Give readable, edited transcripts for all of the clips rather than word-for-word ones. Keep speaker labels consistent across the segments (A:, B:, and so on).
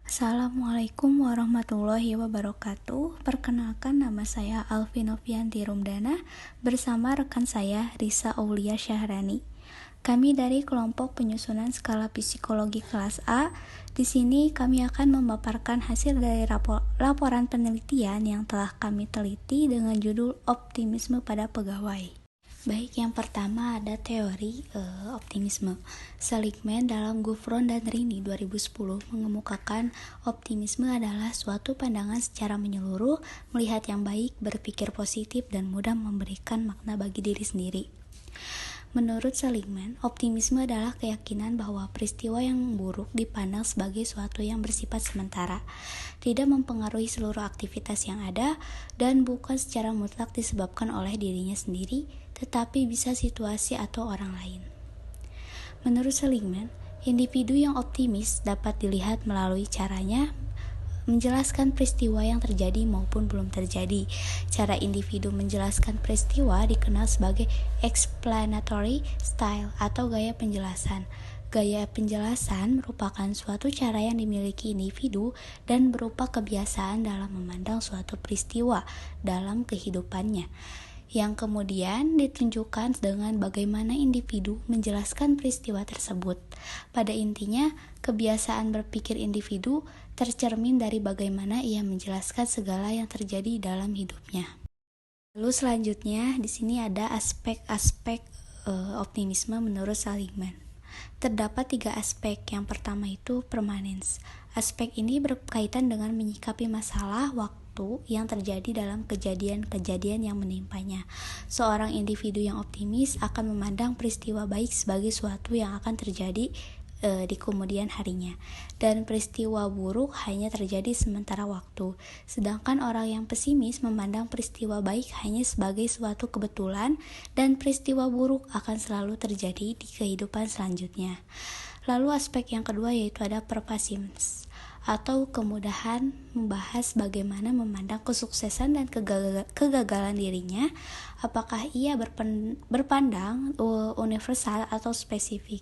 A: Assalamualaikum warahmatullahi wabarakatuh. Perkenalkan, nama saya Alvinovianti Rumdana bersama rekan saya Risa Aulia Syahrani. Kami dari kelompok penyusunan skala psikologi kelas A. Di sini kami akan memaparkan hasil dari laporan penelitian yang telah kami teliti dengan judul Optimisme pada Pegawai. Baik, yang pertama ada teori optimisme. Seligman dalam Gouffron dan Rini 2010 mengemukakan optimisme adalah suatu pandangan secara menyeluruh, melihat yang baik, berpikir positif, dan mudah memberikan makna bagi diri sendiri. Menurut Seligman, optimisme adalah keyakinan bahwa peristiwa yang buruk dipandang sebagai suatu yang bersifat sementara, tidak mempengaruhi seluruh aktivitas yang ada, dan bukan secara mutlak disebabkan oleh dirinya sendiri, tetapi bisa situasi atau orang lain. Menurut Seligman, individu yang optimis dapat dilihat melalui caranya menjelaskan peristiwa yang terjadi maupun belum terjadi. Cara individu menjelaskan peristiwa dikenal sebagai explanatory style atau gaya penjelasan. Gaya penjelasan merupakan suatu cara yang dimiliki individu dan berupa kebiasaan dalam memandang suatu peristiwa dalam kehidupannya, yang kemudian ditunjukkan dengan bagaimana individu menjelaskan peristiwa tersebut. Pada intinya, kebiasaan berpikir individu tercermin dari bagaimana ia menjelaskan segala yang terjadi dalam hidupnya. Lalu selanjutnya di sini ada aspek-aspek optimisme menurut Seligman. Terdapat 3 aspek. Yang pertama itu permanence. Aspek ini berkaitan dengan menyikapi masalah waktu yang terjadi dalam kejadian-kejadian yang menimpanya. Seorang individu yang optimis akan memandang peristiwa baik sebagai suatu yang akan terjadi di kemudian harinya, dan peristiwa buruk hanya terjadi sementara waktu. Sedangkan orang yang pesimis memandang peristiwa baik hanya sebagai suatu kebetulan dan peristiwa buruk akan selalu terjadi di kehidupan selanjutnya. Lalu aspek yang kedua yaitu ada pervasiveness atau kemudahan membahas bagaimana memandang kesuksesan dan kegagalan dirinya, apakah ia berpandang universal atau spesifik.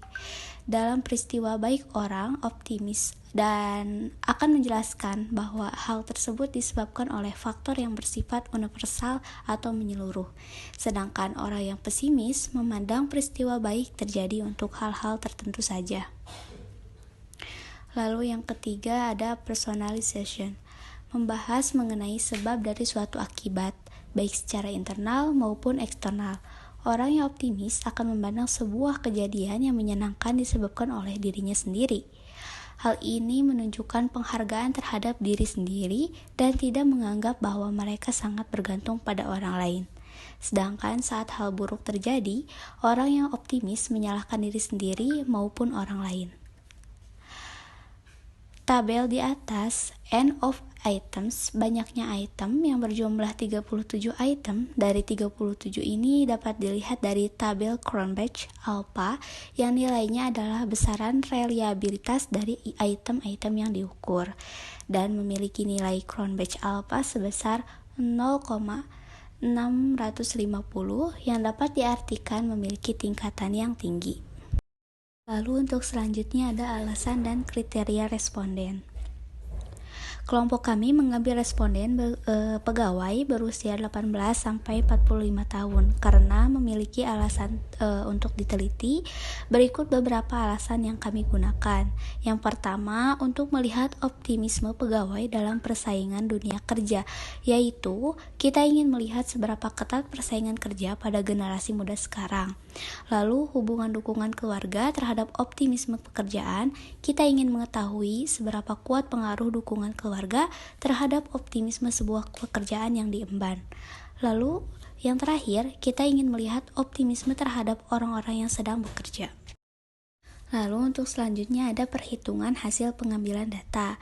A: Dalam peristiwa baik, orang optimis dan akan menjelaskan bahwa hal tersebut disebabkan oleh faktor yang bersifat universal atau menyeluruh. Sedangkan orang yang pesimis memandang peristiwa baik terjadi untuk hal-hal tertentu saja. Lalu yang ketiga ada personalization, membahas mengenai sebab dari suatu akibat, baik secara internal maupun eksternal. Orang yang optimis akan memandang sebuah kejadian yang menyenangkan disebabkan oleh dirinya sendiri. Hal ini menunjukkan penghargaan terhadap diri sendiri dan tidak menganggap bahwa mereka sangat bergantung pada orang lain. Sedangkan saat hal buruk terjadi, orang yang optimis menyalahkan diri sendiri maupun orang lain. Tabel di atas, end of items, banyaknya item yang berjumlah 37 item. Dari 37 ini dapat dilihat dari tabel Cronbach-Alpha yang nilainya adalah besaran reliabilitas dari item-item yang diukur dan memiliki nilai Cronbach-Alpha sebesar 0,650 yang dapat diartikan memiliki tingkatan yang tinggi. Lalu untuk selanjutnya ada alasan dan kriteria responden. Kelompok kami mengambil responden pegawai berusia 18 sampai 45 tahun karena memiliki alasan untuk diteliti. Berikut beberapa alasan yang kami gunakan. Yang pertama, untuk melihat optimisme pegawai dalam persaingan dunia kerja, yaitu kita ingin melihat seberapa ketat persaingan kerja pada generasi muda sekarang. Lalu hubungan dukungan keluarga terhadap optimisme pekerjaan, kita ingin mengetahui seberapa kuat pengaruh dukungan keluarga terhadap optimisme sebuah pekerjaan yang diemban. Lalu yang terakhir, kita ingin melihat optimisme terhadap orang-orang yang sedang bekerja. Lalu untuk selanjutnya ada perhitungan hasil pengambilan data.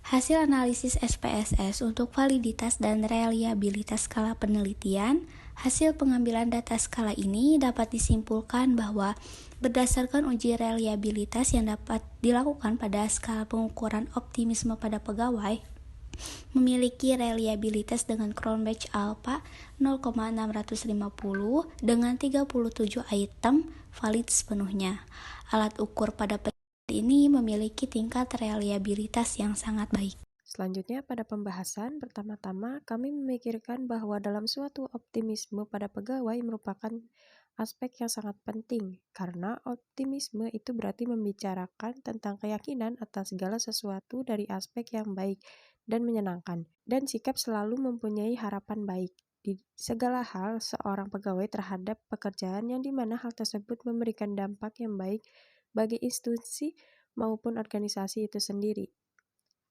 A: Hasil analisis SPSS untuk validitas dan reliabilitas skala penelitian. Hasil pengambilan data skala ini dapat disimpulkan bahwa berdasarkan uji reliabilitas yang dapat dilakukan pada skala pengukuran optimisme pada pegawai, memiliki reliabilitas dengan Cronbach-Alpha 0,650 dengan 37 item valid sepenuhnya. Alat ukur pada ini memiliki tingkat reliabilitas yang sangat baik.
B: Selanjutnya, pada pembahasan, pertama-tama kami memikirkan bahwa dalam suatu optimisme pada pegawai merupakan aspek yang sangat penting, karena optimisme itu berarti membicarakan tentang keyakinan atas segala sesuatu dari aspek yang baik dan menyenangkan, dan sikap selalu mempunyai harapan baik di segala hal seorang pegawai terhadap pekerjaan yang dimana hal tersebut memberikan dampak yang baik bagi institusi maupun organisasi itu sendiri.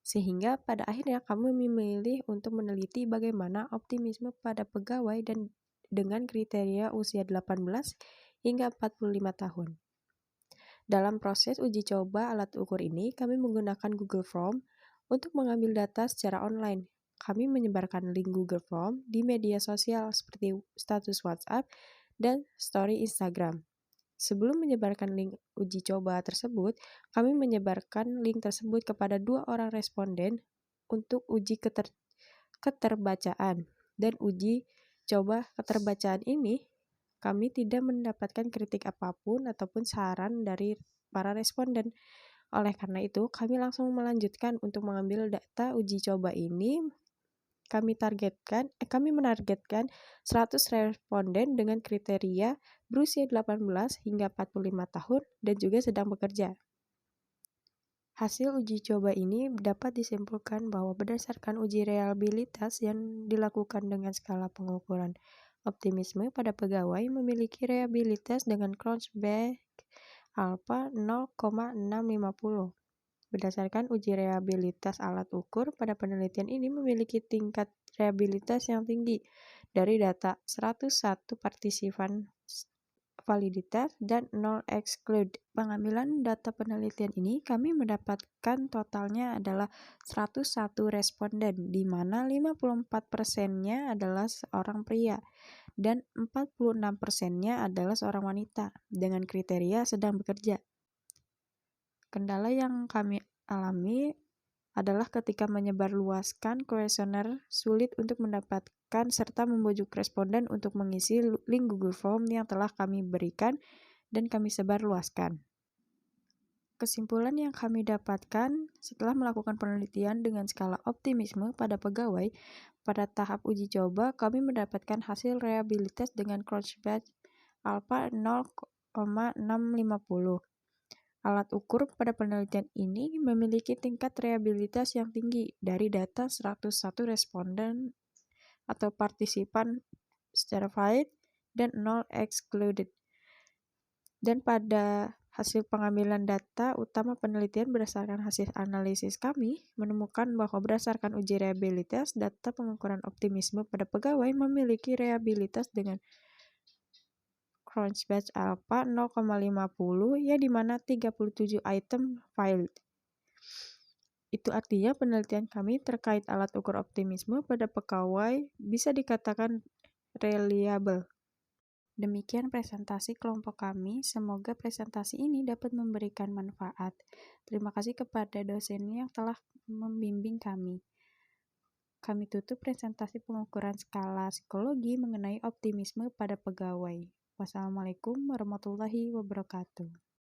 B: Sehingga pada akhirnya kami memilih untuk meneliti bagaimana optimisme pada pegawai dan dengan kriteria usia 18 hingga 45 tahun. Dalam proses uji coba alat ukur ini, kami menggunakan Google Form untuk mengambil data secara online. Kami menyebarkan link Google Form di media sosial seperti status WhatsApp dan story Instagram. Sebelum menyebarkan link uji coba tersebut, kami menyebarkan link tersebut kepada 2 orang responden untuk uji keterbacaan. Dan uji coba keterbacaan ini, kami tidak mendapatkan kritik apapun ataupun saran dari para responden. Oleh karena itu, kami langsung melanjutkan untuk mengambil data uji coba ini. Kami menargetkan 100 responden dengan kriteria berusia 18 hingga 45 tahun dan juga sedang bekerja. Hasil uji coba ini dapat disimpulkan bahwa berdasarkan uji reliabilitas yang dilakukan dengan skala pengukuran optimisme pada pegawai memiliki reliabilitas dengan Crouchback alpha 0,650. Berdasarkan uji reliabilitas alat ukur, pada penelitian ini memiliki tingkat reliabilitas yang tinggi dari data 101 partisipan validitas dan 0 exclude. Pengambilan data penelitian ini kami mendapatkan totalnya adalah 101 responden, di mana 54%-nya adalah seorang pria dan 46%-nya adalah seorang wanita dengan kriteria sedang bekerja. Kendala yang kami alami adalah ketika menyebarluaskan kuesioner sulit untuk mendapatkan serta membujuk responden untuk mengisi link Google Form yang telah kami berikan dan kami sebarluaskan. Kesimpulan yang kami dapatkan setelah melakukan penelitian dengan skala optimisme pada pegawai, pada tahap uji coba kami mendapatkan hasil reliabilitas dengan Crouchback alpha 0,650. Alat ukur pada penelitian ini memiliki tingkat reliabilitas yang tinggi dari data 101 responden atau partisipan secara valid dan 0 excluded. Dan pada hasil pengambilan data utama penelitian berdasarkan hasil analisis kami menemukan bahwa berdasarkan uji reliabilitas, data pengukuran optimisme pada pegawai memiliki reliabilitas dengan Crouchback alpha 0,50 ya di mana 37 item filed. Itu artinya penelitian kami terkait alat ukur optimisme pada pegawai bisa dikatakan reliable. Demikian presentasi kelompok kami. Semoga presentasi ini dapat memberikan manfaat. Terima kasih kepada dosen yang telah membimbing kami. Kami tutup presentasi pengukuran skala psikologi mengenai optimisme pada pegawai. Wassalamualaikum warahmatullahi wabarakatuh.